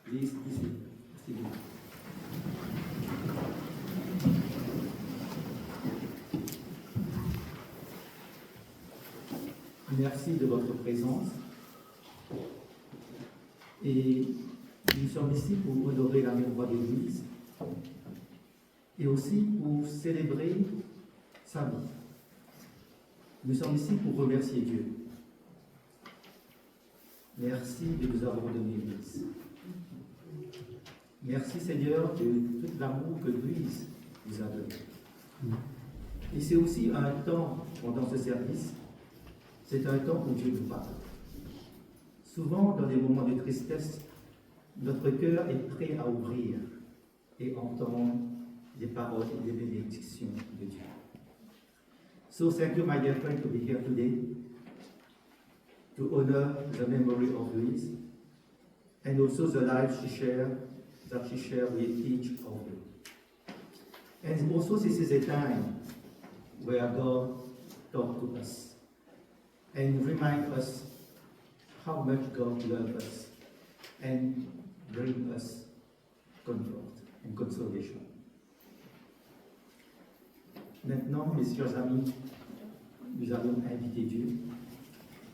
Please, ici. Merci de votre présence. Et nous sommes ici pour honorer la mémoire de l'Église et aussi pour célébrer sa vie. Nous sommes ici pour remercier Dieu. Merci de nous avoir donné l'Église. Merci Seigneur de tout l'amour que l'Église nous a donné. Et c'est aussi un temps, pendant ce service, c'est un temps où Dieu nous parle. Souvent, dans des moments de tristesse, notre cœur est prêt à ouvrir et entendre des paroles et des bénédictions de Dieu. So thank you, my dear friend, to be here today to honor the memory of Louise and also the life she shared with each of you. And also this is a time where God talks to us and remind us how much God loves us and bring us comfort and consolation. Maintenant, mes chers amis, nous allons inviter Dieu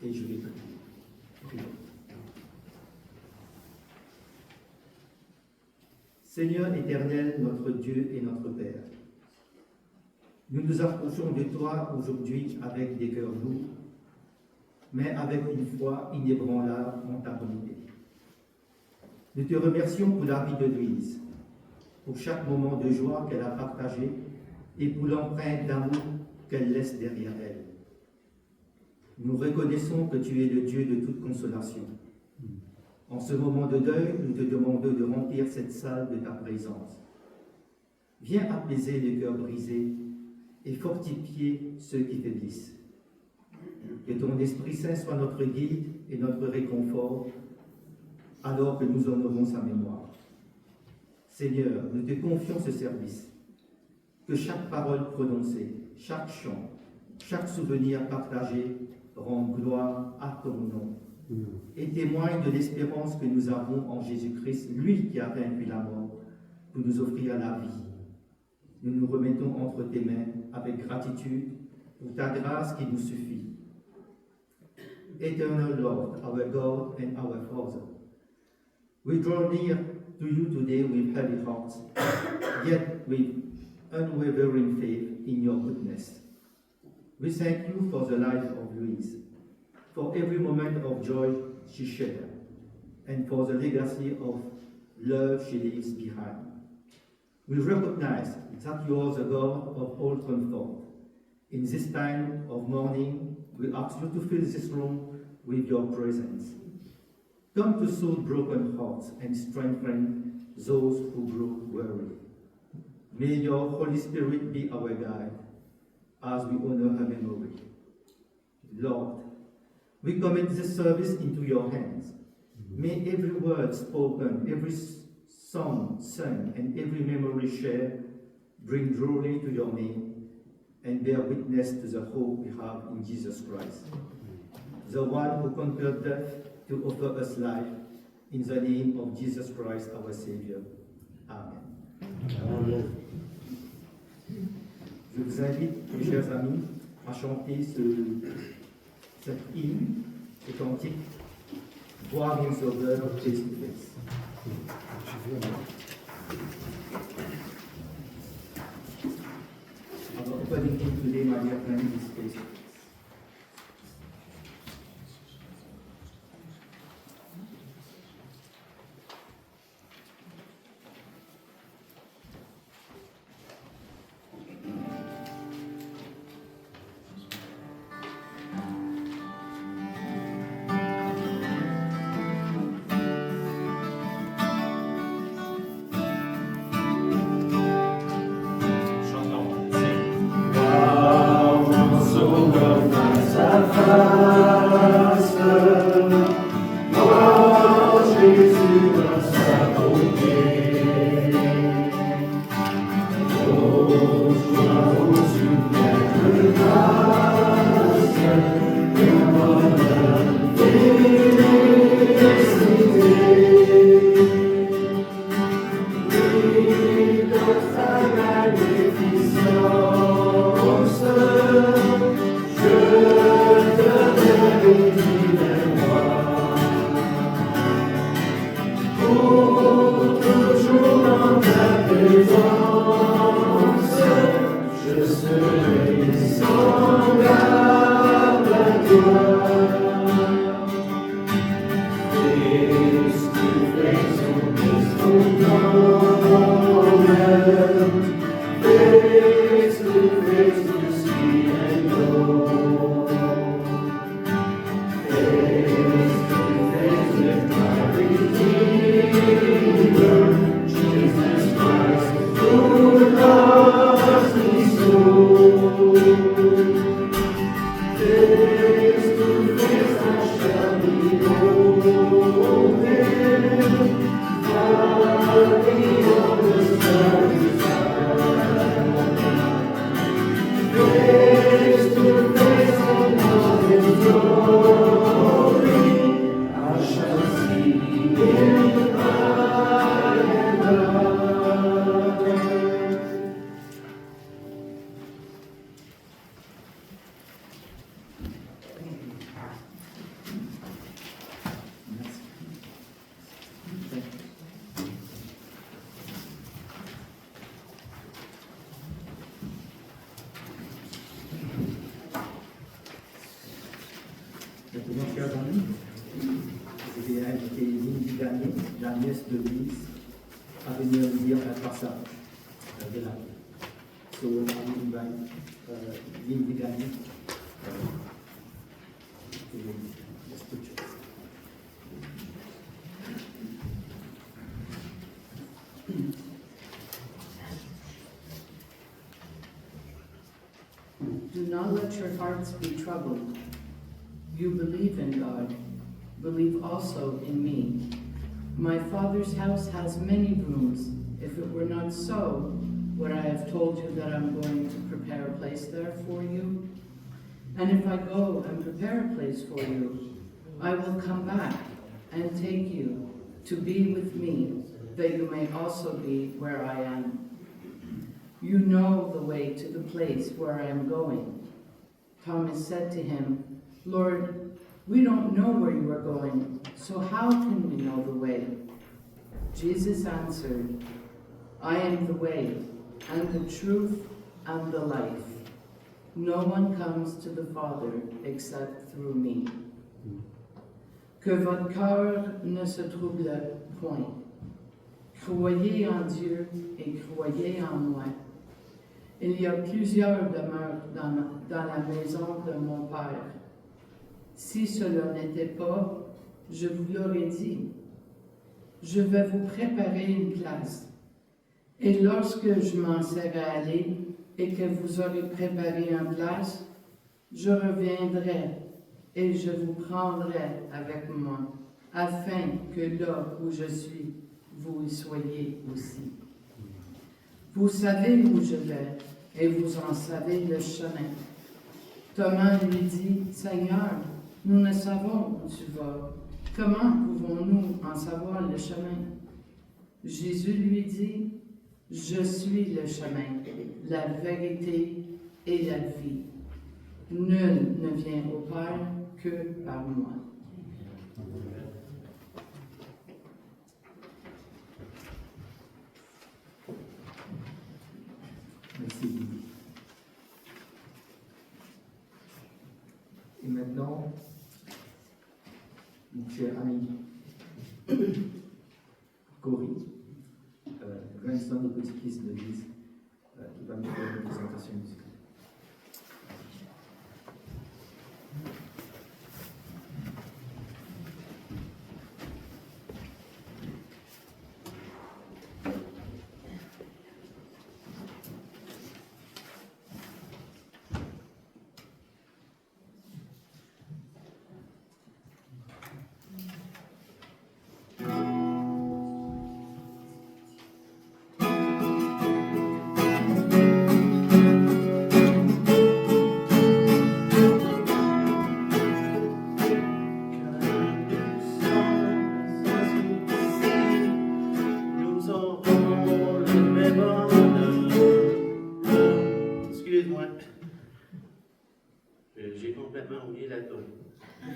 et je vais prier. Seigneur éternel, notre Dieu et notre Père, nous nous approchons de toi aujourd'hui avec des cœurs lourds, mais avec une foi inébranlable en ta bonté. Nous te remercions pour la vie de Louise, pour chaque moment de joie qu'elle a partagé et pour l'empreinte d'amour qu'elle laisse derrière elle. Nous reconnaissons que tu es le Dieu de toute consolation. En ce moment de deuil, nous te demandons de remplir cette salle de ta présence. Viens apaiser les cœurs brisés et fortifier ceux qui faiblissent. Que ton Esprit Saint soit notre guide et notre réconfort, alors que nous honorons sa mémoire. Seigneur, nous te confions ce service. Que chaque parole prononcée, chaque chant, chaque souvenir partagé rende gloire à ton nom et témoigne de l'espérance que nous avons en Jésus-Christ, lui qui a vaincu la mort, pour nous offrir la vie. Nous nous remettons entre tes mains avec gratitude pour ta grâce qui nous suffit. Eternal Lord, our God and our Father, we draw near to you today with heavy hearts, yet with unwavering faith in your goodness. We thank you for the life of Louise, for every moment of joy she shared, and for the legacy of love she leaves behind. We recognize that you are the God of all comfort. In this time of mourning, we ask you to fill this room with your presence. Come to soothe broken hearts and strengthen those who grow weary. May your Holy Spirit be our guide as we honor her memory. Lord, we commit this service into your hands. May every word spoken, every song sung, and every memory shared bring glory to your name and bear witness to the hope we have in Jesus Christ, the one who conquered death to offer us life, in the name of Jesus Christ, our Savior. Amen. Amen. Je vous invite, mes chers amis, à chanter cet hymne, ce cantique, voir mon Sauveur face to face. Our opening hymn today, my dear friend, is face to face. Maintenant, chers amis, je vais inviter Lindy Gagné, la nièce de Louise, à venir lire un passage de la Bible. So, I will invite Lindy Gagné to read the scriptures. Do not let your hearts be troubled. You believe in God, believe also in me. My Father's house has many rooms. If it were not so, would I have told you that I'm going to prepare a place there for you? And if I go and prepare a place for you, I will come back and take you to be with me, that you may also be where I am. You know the way to the place where I am going. Thomas said to him, Lord, we don't know where you are going, so how can we know the way? Jesus answered, I am the way, and the truth, and the life. No one comes to the Father except through me. Que votre cœur ne se trouble point. Croyez en Dieu et croyez en moi. Il y a plusieurs demeures dans la maison de mon Père. Si cela n'était pas, je vous l'aurais dit. Je vais vous préparer une place. Et lorsque je m'en serai allé et que vous aurez préparé une place, je reviendrai et je vous prendrai avec moi, afin que là où je suis, vous y soyez aussi. Vous savez où je vais, et vous en savez le chemin. Thomas lui dit, Seigneur, nous ne savons où tu vas. Comment pouvons-nous en savoir le chemin? Jésus lui dit, je suis le chemin, la vérité et la vie. Nul ne vient au Père que par moi. Merci Lydie. Et maintenant, mon cher ami Cory, grandson de petit-fils de l'Église, qui va nous faire une présentation musicale. Excuse-moi. J'ai complètement oublié la toune. Je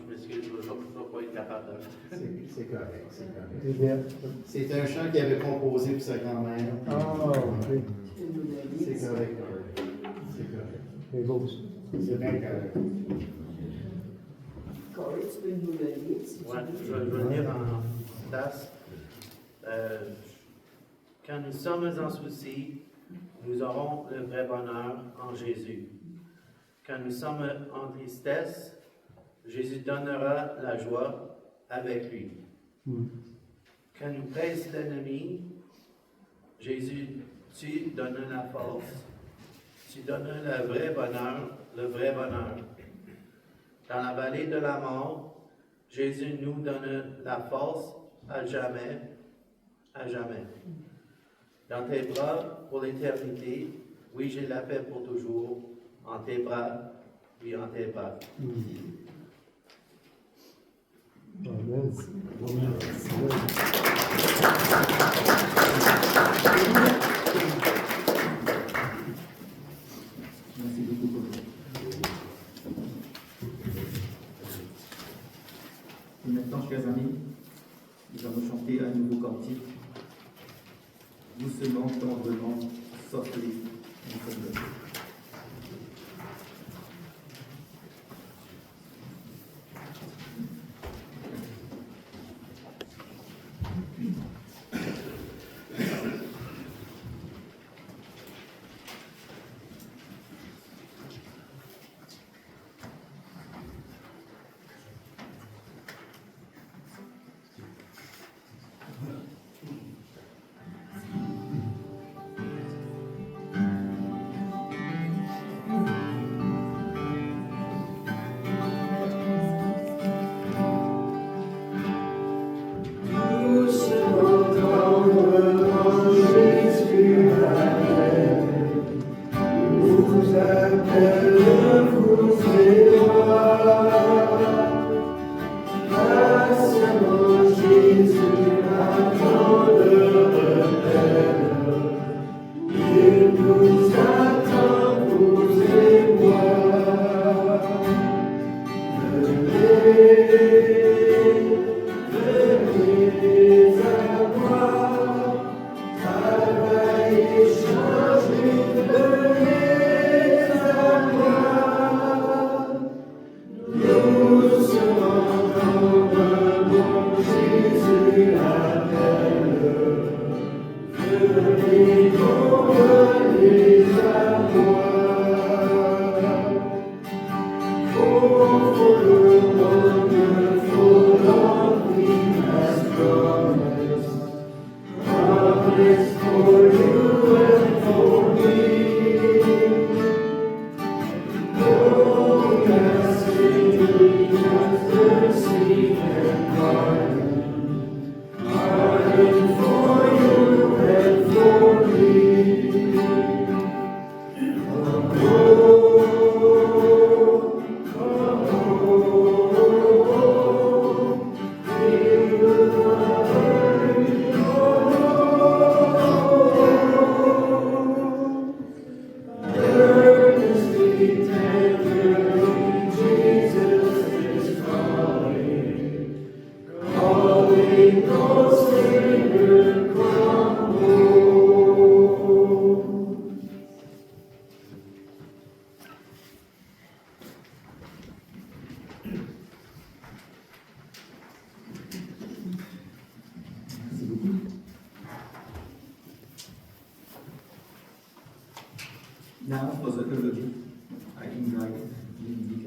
m'excuse, je ne vais pas être capable de... C'est correct, c'est correct. C'est un chant qu'il avait composé pour sa grand-mère. Ah, ok. C'est correct. C'est correct. C'est beau. C'est bien correct. Corey, tu peux nous le lire, si tu Ouais, veux. je vais le lire en place. Quand nous sommes en souci, nous aurons le vrai bonheur en Jésus. Quand nous sommes en tristesse, Jésus donnera la joie avec lui. Quand nous presse l'ennemi, Jésus, tu donnes la force. Tu donnes le vrai bonheur. Dans la vallée de la mort, Jésus nous donne la force à jamais, à jamais. Dans tes bras pour l'éternité, oui, j'ai la paix pour toujours. En tes bras, oui, en tes bras. Amen. Merci beaucoup, Cory. Et maintenant, chers amis, nous allons chanter un nouveau cantique. Doucement, tendrement, sortez du fond. for the eulogy. I invite Lindy.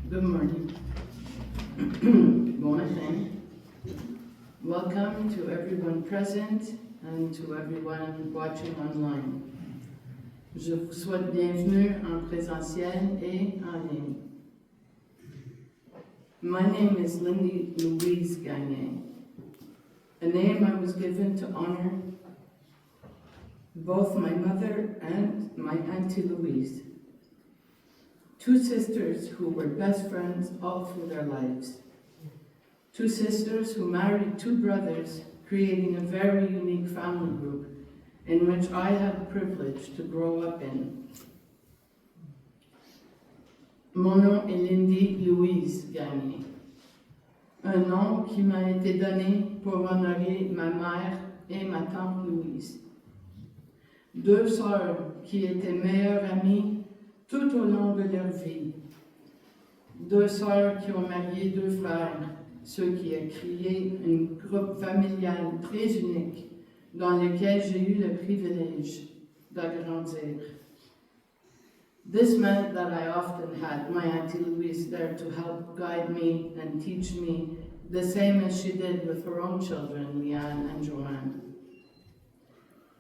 Good morning. Bon matin. Welcome to everyone present and to everyone watching online. Je vous souhaite bienvenue en présentiel et en ligne. My name is Lindy Louise Gagné, a name I was given to honor both my mother and my Auntie Louise, two sisters who were best friends all through their lives. Two sisters who married two brothers, creating a very unique family group in which I had the privilege to grow up in. Mon nom est Lindy Louise Gagné, un nom qui m'a été donné pour honorer ma mère et ma tante Louise, deux sœurs qui étaient meilleures amies tout au long de leur vie, deux sœurs qui ont marié deux frères, ce qui a créé un groupe familial très unique dans lequel j'ai eu le privilège d'agrandir. This meant that I often had my Auntie Louise there to help guide me and teach me, the same as she did with her own children, Leanne and Joanne.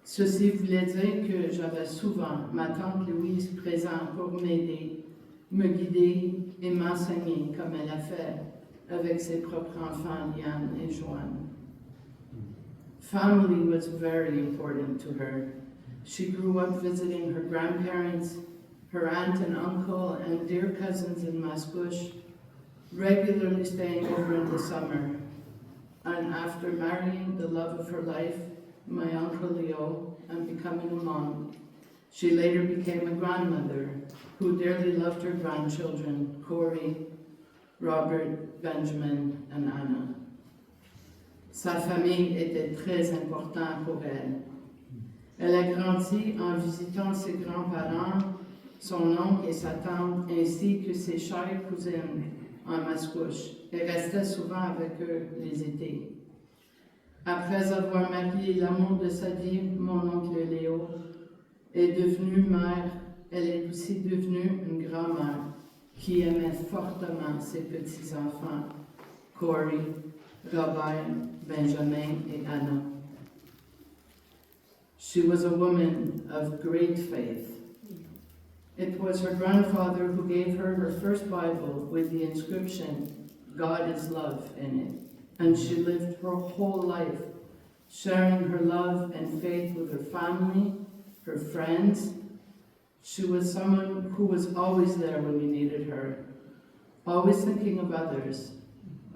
Ceci voulait dire que j'avais souvent ma tante Louise présente pour m'aider, me guider et m'enseigner comme elle a fait avec ses propres enfants, Leanne et Joanne. Family was very important to her. She grew up visiting her grandparents, her aunt and uncle, and dear cousins in Mascouche, regularly staying over in the summer. And after marrying the love of her life, my Uncle Leo, and becoming a mom, she later became a grandmother who dearly loved her grandchildren, Corey, Robert, Benjamin, and Anna. Sa famille était très importante pour elle. Elle a grandi en visitant ses grands-parents, son oncle et sa tante, ainsi que ses chères cousines en Mascouche, et restait souvent avec eux les étés. Après avoir marié l'amour de sa vie, mon oncle Léo est devenue mère. Elle est aussi devenue une grand-mère qui aimait fortement ses petits-enfants, Corey, Robert, Benjamin et Anna. She was a woman of great faith. It was her grandfather who gave her her first Bible with the inscription, God is love, in it. And she lived her whole life sharing her love and faith with her family, her friends. She was someone who was always there when we needed her, always thinking of others,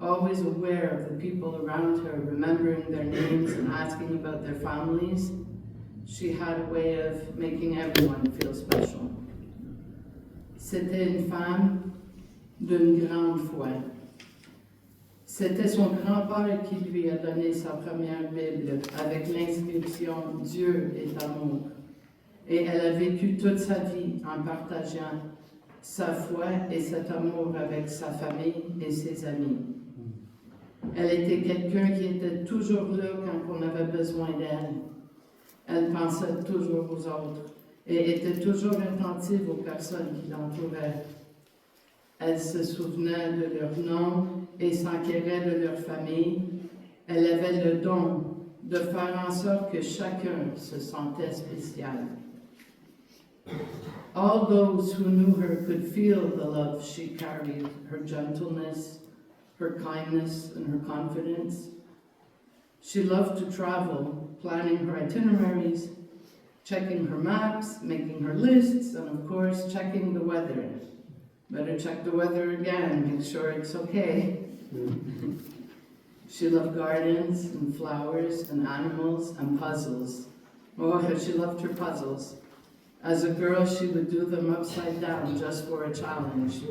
always aware of the people around her, remembering their names and asking about their families. She had a way of making everyone feel special. C'était une femme d'une grande foi. C'était son grand-père qui lui a donné sa première Bible avec l'inscription « Dieu est amour ». Et elle a vécu toute sa vie en partageant sa foi et cet amour avec sa famille et ses amis. Elle était quelqu'un qui était toujours là quand on avait besoin d'elle. Elle pensait toujours aux autres et était toujours attentive aux personnes qui l'entouraient. Elle se souvenait de leur nom et s'enquérait de leur famille. Elle avait le don de faire en sorte que chacun se sentait spécial. All those who knew her could feel the love she carried, her gentleness, her kindness, and her confidence. She loved to travel, planning her itineraries, checking her maps, making her lists, and of course, checking the weather. Better check the weather again, make sure it's okay. She loved gardens and flowers and animals and puzzles. Oh, she loved her puzzles. As a girl, she would do them upside down just for a challenge.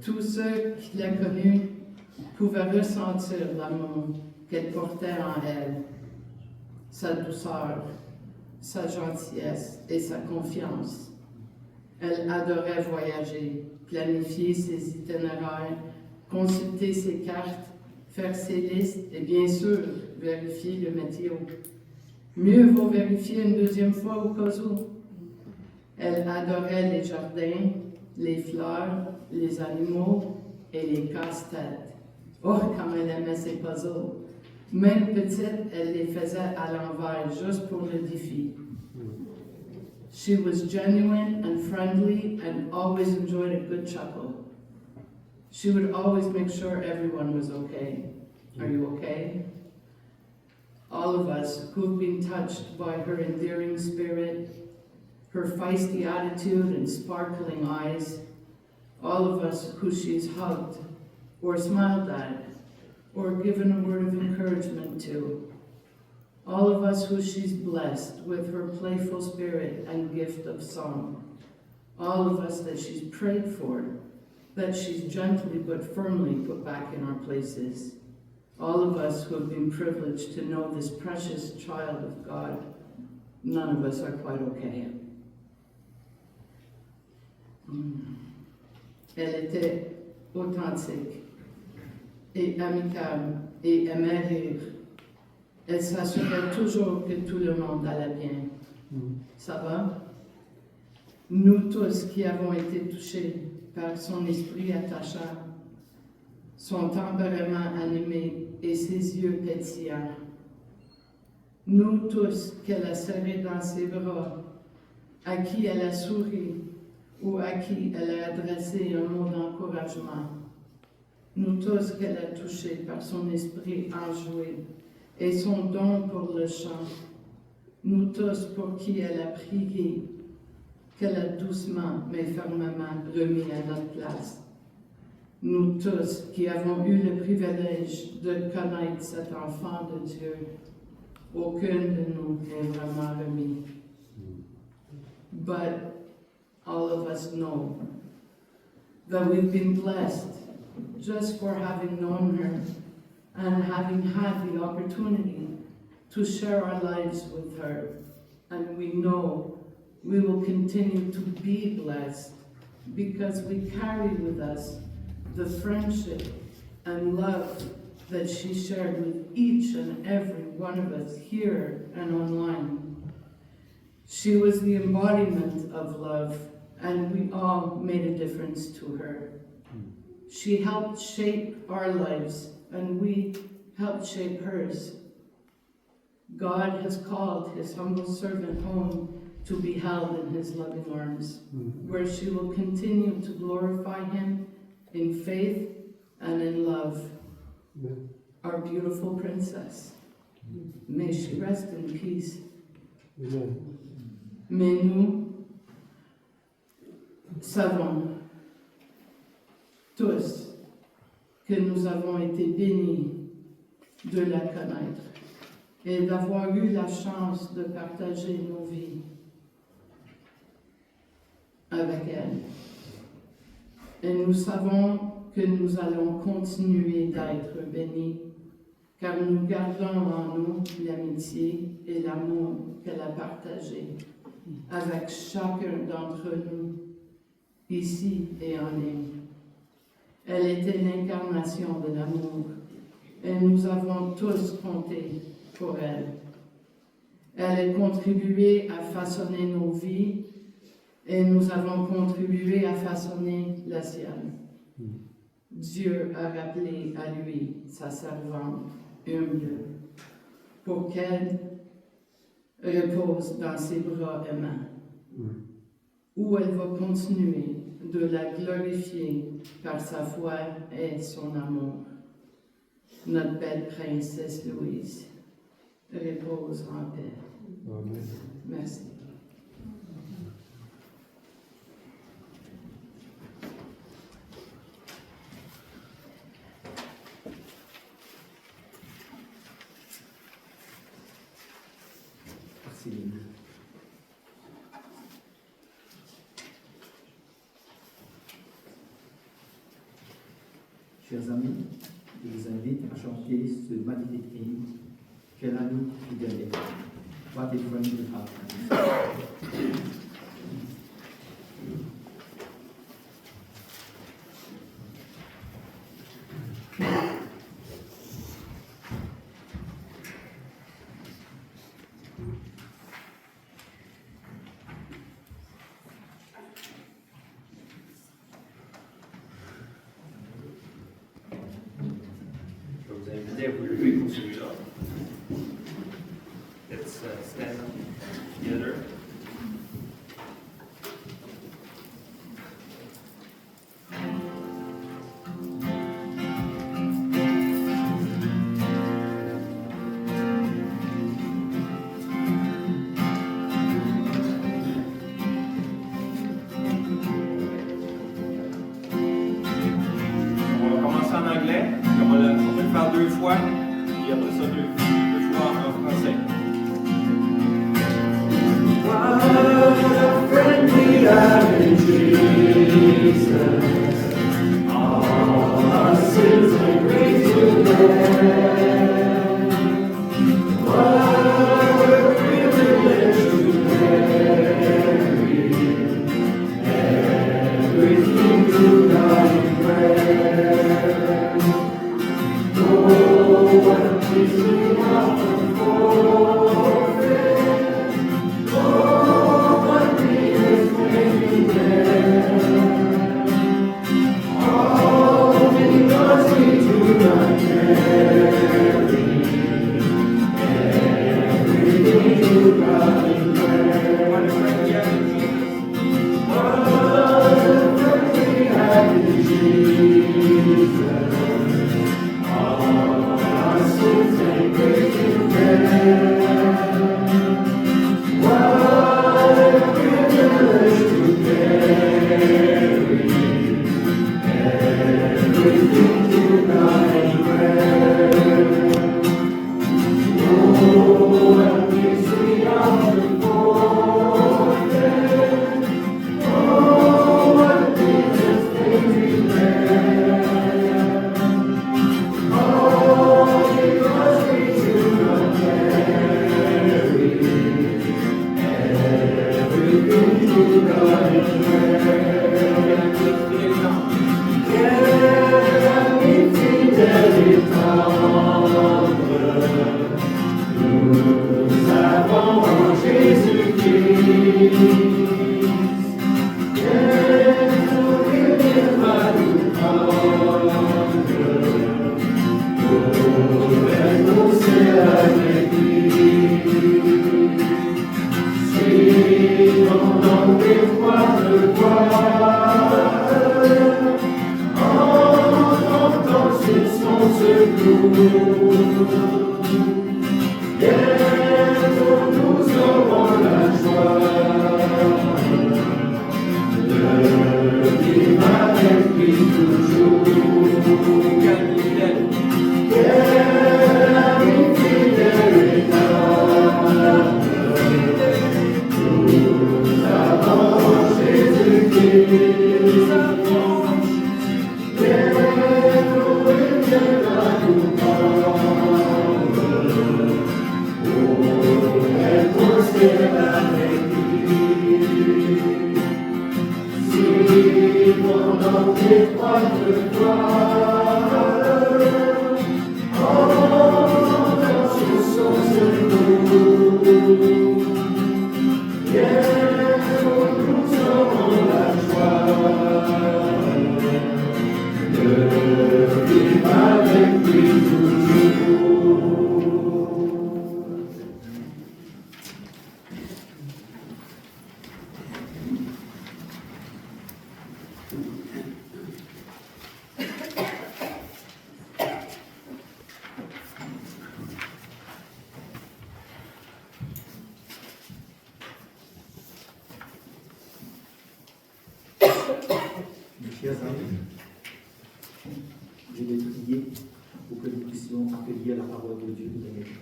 Tous ceux qui l'ont connue pouvaient ressentir l'amour qu'elle portait en elle, sa douceur, sa gentillesse et sa confiance. Elle adorait voyager, planifier ses itinéraires, consulter ses cartes, faire ses listes et bien sûr vérifier le météo. Mieux vaut vérifier une deuxième fois au cas où. Elle adorait les jardins, les fleurs, les animaux et les casse-têtes. Oh, comme elle aimait ses puzzles! Même petite, elle les faisait à l'envers, juste pour le défi. She was genuine and friendly and always enjoyed a good chuckle. She would always make sure everyone was okay. Are you okay? All of us who've been touched by her endearing spirit, her feisty attitude and sparkling eyes, all of us who she's hugged or smiled at or given a word of encouragement to, all of us who she's blessed with her playful spirit and gift of song, all of us that she's prayed for, that she's gently but firmly put back in our places, all of us who have been privileged to know this precious child of God, none of us are quite okay. Elle était authentique et amicale et aimait rire. Elle s'assurait toujours que tout le monde allait bien. Ça va? Nous tous qui avons été touchés par son esprit attachant, son tempérament animé et ses yeux pétillants. Nous tous qu'elle a serrés dans ses bras, à qui elle a souri ou à qui elle a adressé un mot d'encouragement. Nous tous qu'elle a touchés par son esprit enjoué et son don pour le chant. Nous tous pour qui elle a prié, qu'elle a doucement mais fermement remis à notre place. Nous tous qui avons eu le privilège de connaître cet enfant de Dieu, aucun de nous n'est vraiment remis. But all of us know that we've been blessed just for having known her and having had the opportunity to share our lives with her. And we know we will continue to be blessed because we carry with us the friendship and love that she shared with each and every one of us here and online. She was the embodiment of love, and we all made a difference to her. She helped shape our lives, and we helped shape hers. God has called his humble servant home to be held in his loving arms, where she will continue to glorify him in faith and in love. Our beautiful princess. May she rest in peace. Amen. Mais nous savons tous que nous avons été bénis de la connaître et d'avoir eu la chance de partager nos vies avec elle. Et nous savons que nous allons continuer d'être bénis, car nous gardons en nous l'amitié et l'amour qu'elle a partagé avec chacun d'entre nous, ici et en ligne. Elle était l'incarnation de l'amour, et nous avons tous compté pour elle. Elle a contribué à façonner nos vies, et nous avons contribué à façonner la sienne. Dieu a rappelé à lui sa servante humble, pour qu'elle repose dans ses bras aimants, où elle va continuer de la glorifier par sa foi et son amour. Notre belle princesse Louise repose en paix. Amen. Merci. Merci Lynn. Chers amis, je vous invite à chanter ce magnifique hymne, Quel ami fidèle est. What a friend we have. Je vais vous inviter à vous lever pour celui-là. Let's stand together. On va commencer en anglais, on va le faire 2 fois, puis après ça 2 fois en français. What a friend we have in Jesus. All our sins are great to bear. What a privilege to carry everything to God in prayer. Oh, what a peace we often forfeit. Oh, what needless pain we bear. All because we do not carry everything to God in prayer. What a friend we have in Jesus. What a friend we have in Jesus. All our sins and grief to bear. What a privilege to carry everything to God in prayer. Oh, what peace we often forfeit. Oh, what needless pain we bear. All because we do not carry everything to God in prayer. Quel ami fidèle et tendre, nous avons en Jésus-Christ. Quel souvenir va nous prendre pour être seul avec lui. Suivons donc l'étroite voie, en comptant sur son secours. Bientôt nous aurons la joie de vivre avec lui toujours. Quel ami fidèle et tendre, nous avons Jésus-Christ. Bientôt il viendra nous prendre pour être seul avec lui. Suivons donc l'étroite voie, en sur son secours. Bientôt nous aurons la joie de vivre avec lui toujours. Mes chers amis, je vais prier pour que nous puissions accueillir la parole de Dieu dans nos vies.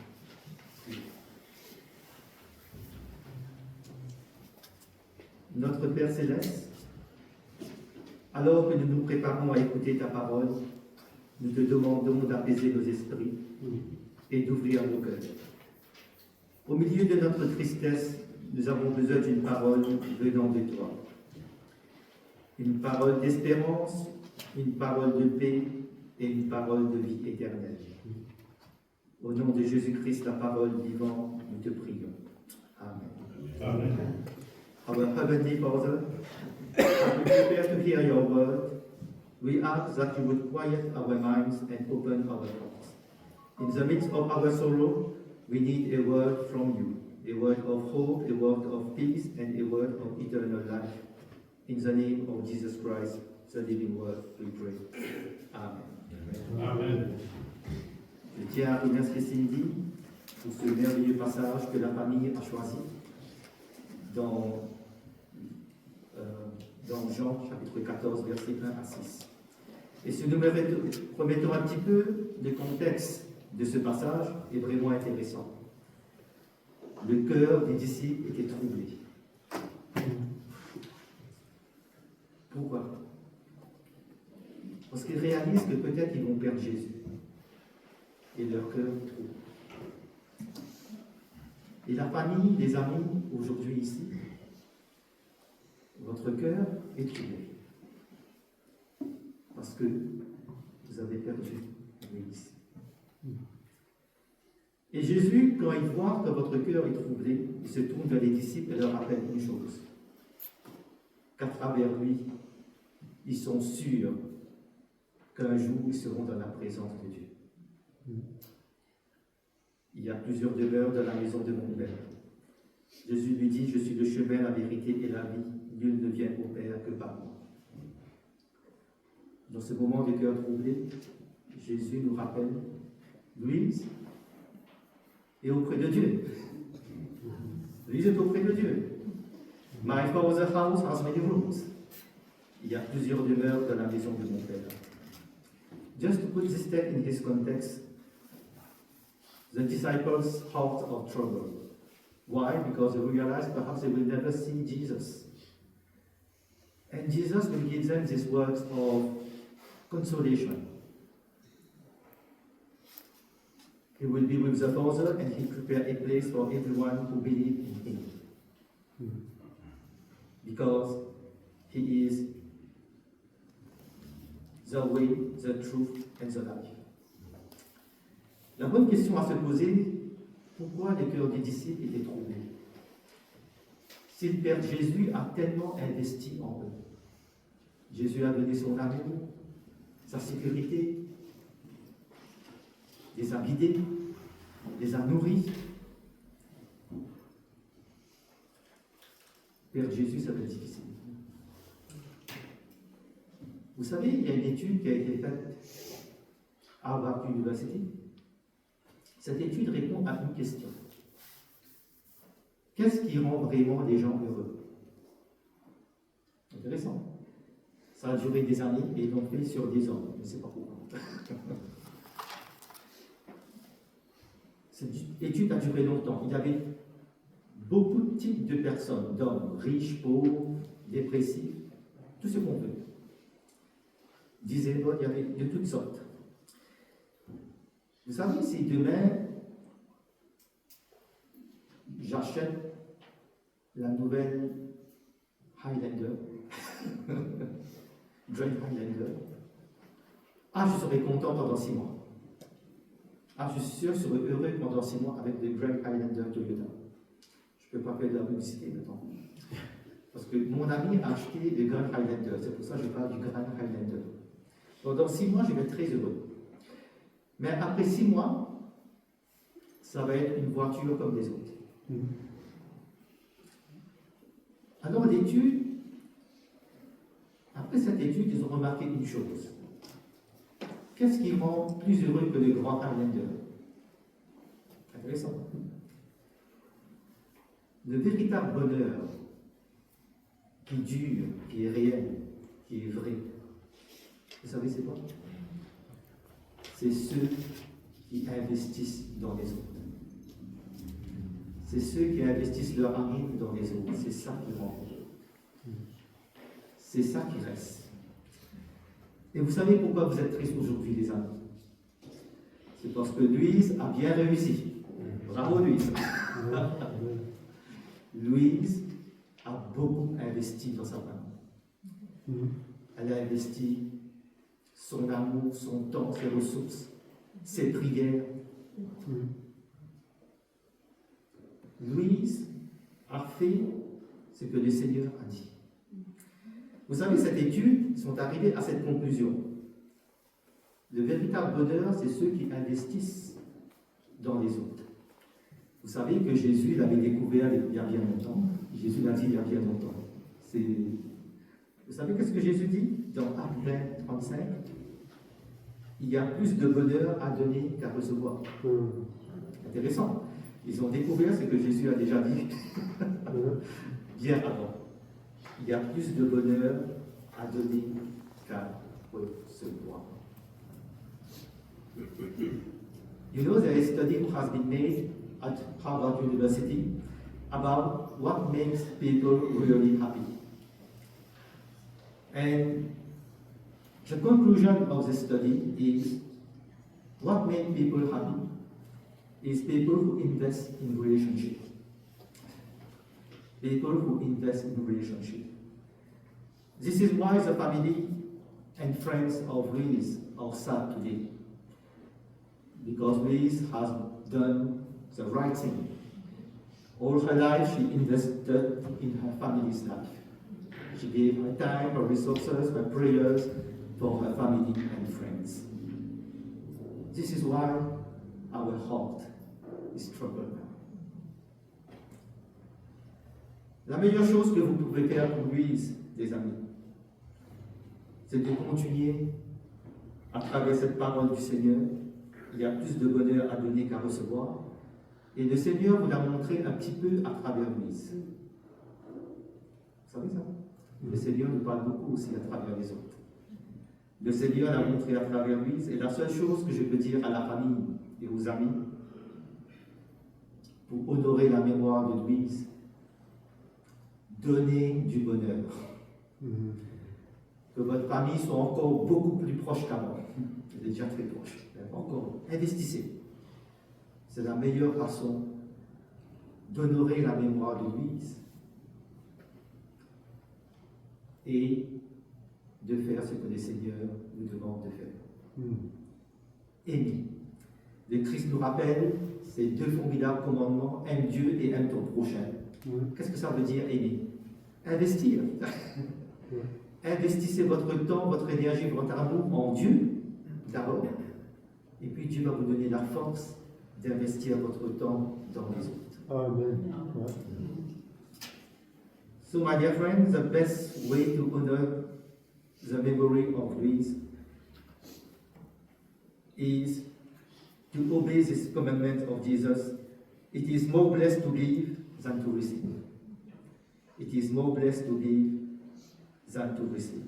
Notre Père Céleste, alors que nous nous préparons à écouter ta parole, nous te demandons d'apaiser nos esprits et d'ouvrir nos cœurs. Au milieu de notre tristesse, nous avons besoin d'une parole venant de toi. Une parole d'espérance, une parole de paix et une parole de vie éternelle. Au nom de Jésus-Christ, la parole vivante, nous te prions. Amen. Amen. Our Heavenly Father, as we prepare to hear your word, we ask that you would quiet our minds and open our hearts. In the midst of our sorrow, we need a word from you, a word of hope, a word of peace, and a word of eternal life. In the name of Jesus Christ, the living word, we pray. Amen. Amen. Je tiens à remercier Cindy pour ce merveilleux passage que la famille a choisi dans Jean chapitre 14, versets 1 à 6. Et si nous remettons un petit peu le contexte de ce passage, est vraiment intéressant. Le cœur des disciples était troublé. Pourquoi? Parce qu'ils réalisent que peut-être ils vont perdre Jésus. Et leur cœur est troublé. Et la famille, les amis, aujourd'hui ici, votre cœur est troublé. Parce que vous avez perdu l'Église. Et Jésus, quand il voit que votre cœur est troublé, il se tourne vers les disciples et leur rappelle une chose. Qu'à travers lui, ils sont sûrs qu'un jour ils seront dans la présence de Dieu. Il y a plusieurs demeures dans la maison de mon Père. Jésus lui dit, je suis le chemin, la vérité et la vie. Nul ne vient au Père que par moi. Dans ce moment de cœur troublé, Jésus nous rappelle, Louise est auprès de Dieu. Louise est auprès de Dieu. My father's house has many rooms. Il y a plusieurs demeures dans la maison de mon Père. Just to put this text in his context, the disciples' hearts of trouble. Why? Because they realized perhaps they will never see Jesus. And Jesus will give them these words of consolation. He will be with the Father and he prepare a place for everyone who believes in him. Because he is the way, the truth, and the life. La bonne question à se poser, pourquoi le cœur des disciples était troublé? Si le Père Jésus a tellement investi en eux, Jésus a donné son amour, sa sécurité, les a guidés, les a nourris. Père Jésus, ça va être difficile. Vous savez, il y a une étude qui a été faite à Harvard University. Cette étude répond à une question. Qu'est-ce qui rend vraiment les gens heureux? Intéressant. Ça a duré des années et ils l'ont fait sur des hommes. Je ne sais pas pourquoi. Cette étude a duré longtemps. Il y avait beaucoup de types de personnes, d'hommes, riches, pauvres, dépressifs, tout ce qu'on veut. Disait, il y avait de toutes sortes. Vous savez, si demain, j'achète la nouvelle Highlander, Grand Highlander, je serai content pendant 6 mois. Je suis sûr que je serai heureux pendant 6 mois avec le Grand Highlander Toyota. Je ne peux pas faire de la publicité maintenant. Parce que mon ami a acheté le Grand Highlander, c'est pour ça que je parle du Grand Highlander. Pendant 6 mois, je vais être très heureux. Mais après 6 mois, ça va être une voiture comme les autres. Alors l'étude, après cette étude, ils ont remarqué une chose. Qu'est-ce qui rend plus heureux que le grand Highlander? Intéressant. Le véritable bonheur qui dure, qui est réel, qui est vrai, vous savez c'est quoi? C'est ceux qui investissent dans les autres. C'est ceux qui investissent leur amour dans les autres. C'est ça qui rend. C'est ça qui reste. Et vous savez pourquoi vous êtes tristes aujourd'hui, les amis? C'est parce que Louise a bien réussi. Bravo, Louise. Louise a beaucoup investi dans sa famille. Elle a investi son amour, son temps, ses ressources, ses prières. Louise a fait ce que le Seigneur a dit. Vous savez, cette étude, ils sont arrivés à cette conclusion. Le véritable bonheur, c'est ceux qui investissent dans les autres. Vous savez que Jésus l'avait découvert il y a bien longtemps. Jésus l'a dit il y a bien longtemps. Vous savez qu'est-ce que Jésus dit dans Actes 20, 35? Il y a plus de bonheur à donner qu'à recevoir. Intéressant. Ils ont découvert ce que Jésus a déjà dit bien avant. Il y a plus de bonheur à donner qu'à recevoir. You know, there is a study who has been made at Harvard University about what makes people really happy. And the conclusion of the study is what makes people happy is people who invest in relationships. People who invest in relationship. This is why the family and friends of Louise are sad today. Because Louise has done the right thing. All her life she invested in her family's life. She gave her time, her resources, her prayers for her family and friends. This is why our heart is troubled now. La meilleure chose que vous pouvez faire pour Louise, les amis, c'est de continuer à travers cette parole du Seigneur. Il y a plus de bonheur à donner qu'à recevoir. Et le Seigneur vous l'a montré un petit peu à travers Louise. Vous savez ça? Le Seigneur nous parle beaucoup aussi à travers les autres. Le Seigneur l'a montré à travers Louise. Et la seule chose que je peux dire à la famille et aux amis, pour honorer la mémoire de Louise, donnez du bonheur. Que votre famille soit encore beaucoup plus proche qu'avant. Elle est déjà très proche. Encore, investissez. C'est la meilleure façon d'honorer la mémoire de Louise et de faire ce que le Seigneur nous demande de faire. Aimer. Le Christ nous rappelle ces deux formidables commandements, aime Dieu et aime ton prochain. Qu'est-ce que ça veut dire aimer? Investir. Investissez votre temps, votre énergie, votre amour en Dieu d'abord. Et puis Dieu va vous donner la force d'investir votre temps dans les autres. Amen. So, my dear friends, the best way to honor the memory of Louise is to obey this commandment of Jesus. It is more blessed to give than to receive. It is more blessed to give than to receive.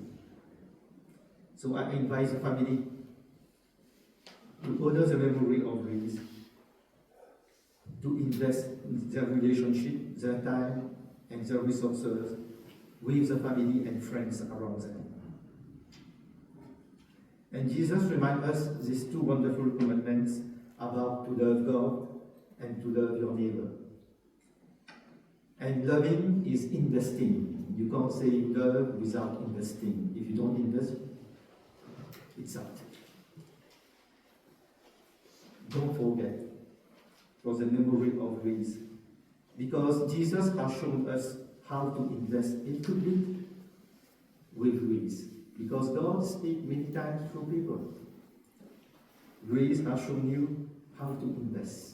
So I invite the family to honor the memory of Louise, to invest in their relationship, their time, and their resources with the family and friends around them. And Jesus reminds us these two wonderful commandments about to love God and to love your neighbor. And loving is investing. You can't say love without investing. If you don't invest, it's out. Don't forget for the memory of Louise, because Jesus has shown us how to invest in public with Louise, because God speaks many times through people. Louise has shown you how to invest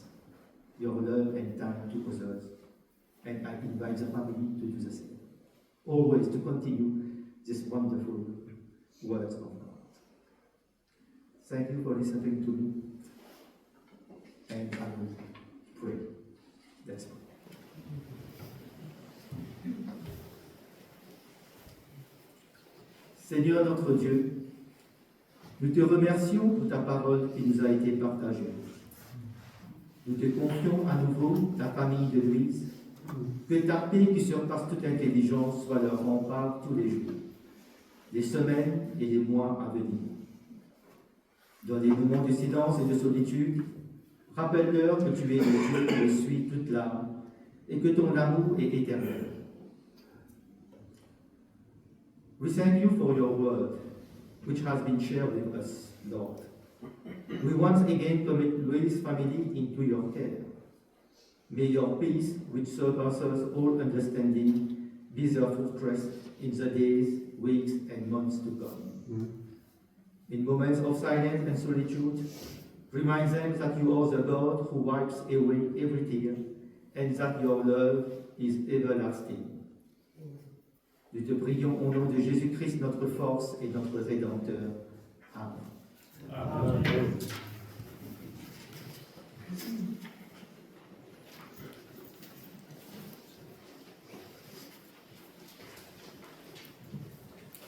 your love and time to others, and I invite the family to do the same. Always to continue this wonderful words of God. Thank you for listening to me, and I will pray. Let's pray. Seigneur notre Dieu, nous te remercions pour ta parole qui nous a été partagée. Nous te confions à nouveau la famille de Louise. Que ta paix qui surpasse toute intelligence soit leur rempart tous les jours. Les semaines, et les mois à venir. Dans les moments de silence et de solitude, rappelle-leur que tu es le Dieu qui essuie toute larme et que ton amour est éternel. We thank you for your word, which has been shared with us, Lord. We once again commit Louis' family into your care. May your peace, which surpasses all understanding, be their fortress in the days, weeks, and months to come. In moments of silence and solitude, remind them that you are the God who wipes away every tear, and that your love is everlasting. Nous te prions au nom de Jésus-Christ, notre force et notre Rédempteur. Amen. Amen.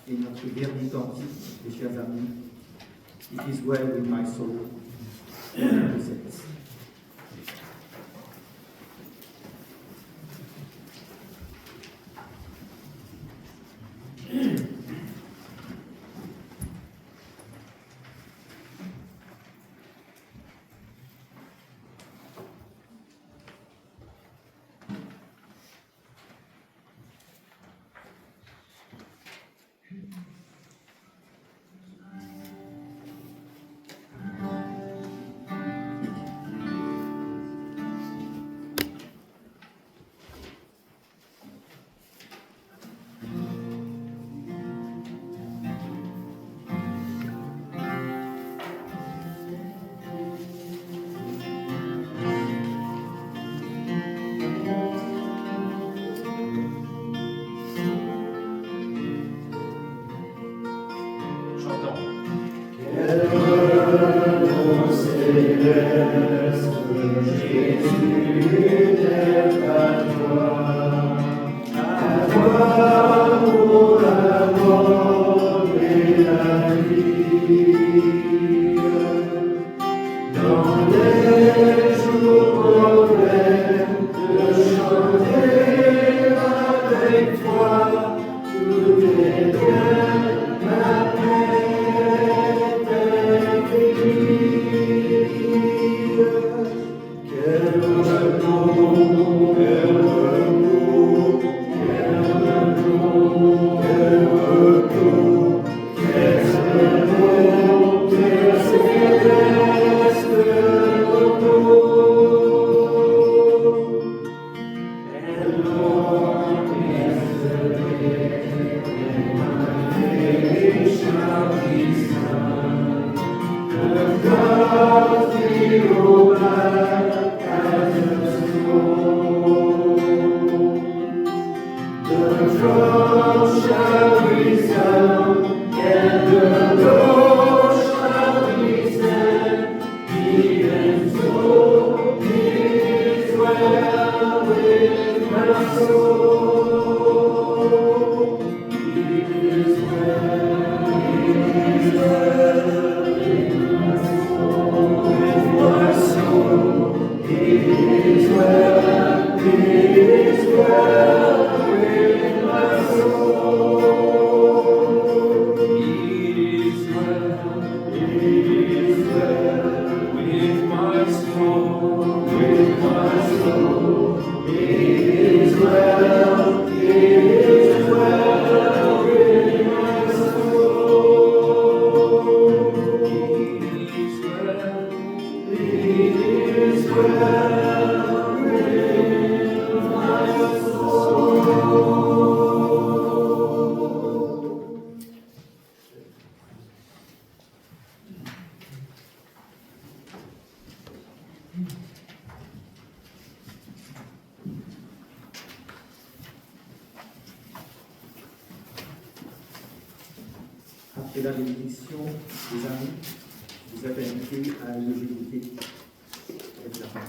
Et notre dernier cantique, mes chers amis, It is well with my soul. Represents. Après la bénédiction, les amis, vous êtes invités à l'éligibilité avec la femme.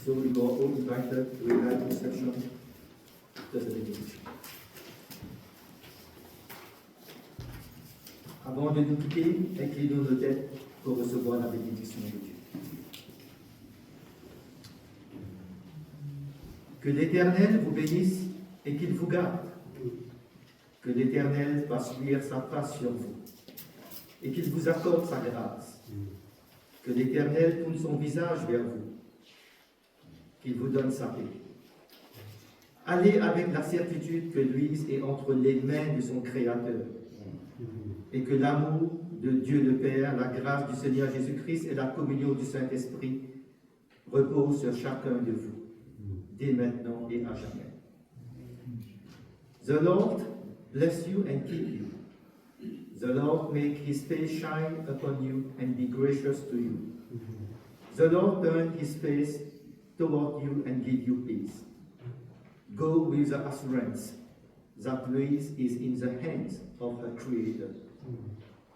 So we are all invited to a live reception after the benediction. Avant de nous quitter, inclinons nos têtes pour recevoir la bénédiction de Dieu. Que l'Éternel vous bénisse et qu'il vous garde. que l'Éternel fasse luire sa face sur vous et qu'il vous accorde sa grâce. Que l'Éternel tourne son visage vers vous, qu'il vous donne sa paix. Allez avec la certitude que l'Église est entre les mains de son Créateur et que l'amour de Dieu le Père, la grâce du Seigneur Jésus-Christ et la communion du Saint-Esprit reposent sur chacun de vous, dès maintenant et à jamais. The Lord bless you and keep you. The Lord make his face shine upon you and be gracious to you. The Lord turn his face toward you and give you peace. Go with the assurance that Louise is in the hands of her Creator.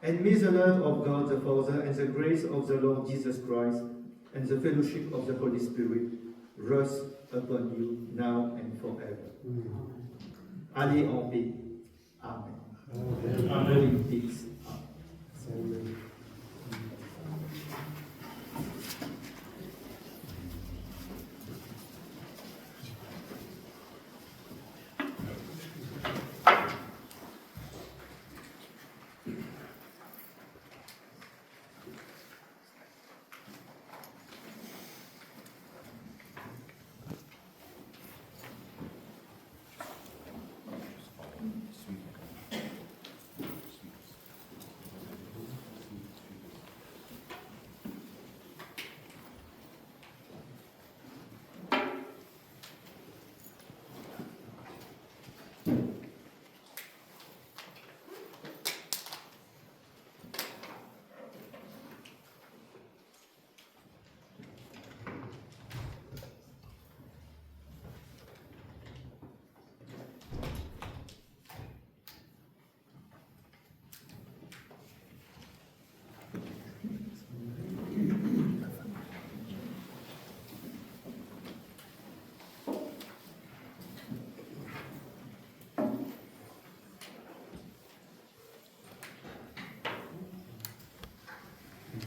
And may the love of God the Father and the grace of the Lord Jesus Christ and the fellowship of the Holy Spirit rest upon you now and forever. Allez en paix. Amen. Go in peace. Amen.